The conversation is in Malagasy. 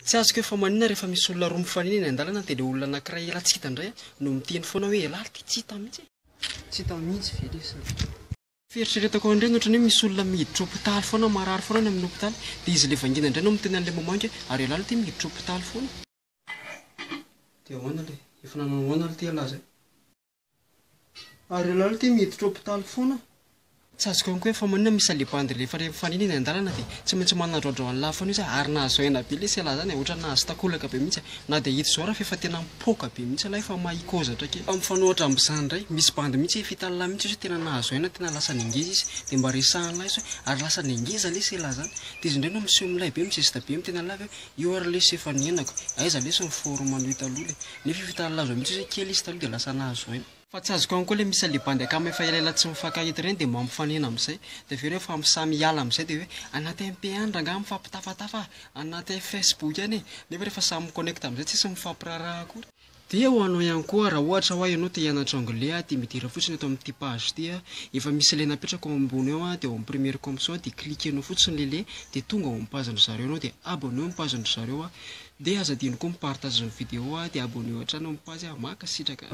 Tsy azoko hoe fa maninona rehefa misy olona roa mifaninana andalana dia ilay olona anankiray ela-tsita indray no miteny foana hoe elaly ty tsy hita mihitsy. Tsy hita mihitsy velesina. Fieritreretako an'ireny ohatran'ny hoe misy olona miditra hopitaly foana marary foana ny amin'ny hopitaly dia izy ilay vangina indray no miteny an'ilay mamangy hoe ary elaly ty miditra hopitaly foana. Dia ahoana ilay efa nanao ahoana ilay ty alaza? Ary elaly ty miditra hopitaly foana. Tsy azoko ihany koa hoe fa maninona misy alibandy rehefa mifaninana andalana dia tsy maintsy manadroadro an'ny lafiny izy ary nahazo aina be ilay sela zany ohatra nahazo takolaka be mihitsy na dia hita izao raha fa efa tena mipoaka be mihitsy ilay fa mahikôzatra kely. Mifanohitra amin'izany indray misy bandy mihitsy fitalala mihitsy hoe tena nahazo aina tena lasa nengeza izy dia mba resahan'ilay izy hoe ary lasa nengeza ilay sela zany dia izy indray no miseho milay be misesita be mitena lava hoe io ary lesy efa nienako aiza lesy ny foromano taloha nefa fitalala azo mihitsy hoe kely izy taloha dia lasa nahazo aina. Fa tsy azoko ihany koa ilay misy alibandy akamy efa elaela tsy mifankahita ireny dia mampifanena amin'izay dia very efa samy hiala amin'izay dia hoe anaty MP1 nga mifampitafatafa anaty Facebook any nefa rehefa samy miconnecte amin'izay tsy mifampiraraha akory. Dia ho anao ihany koa raha ohatra hoe ianao te hianatra anglais dia midira fotsiny eto amin'ity page ity efa misy ilay napetraka ao ambony eo dia ao amin'ny première comme dia cliquenao fotsiny lele dia tonga ao amin'ny page-ny zareo anao dia abonné amin'ny page-ny zareo dia azadino koa mipartage ny vidéo dia abonné hatrany amin'ny page maka sitraka.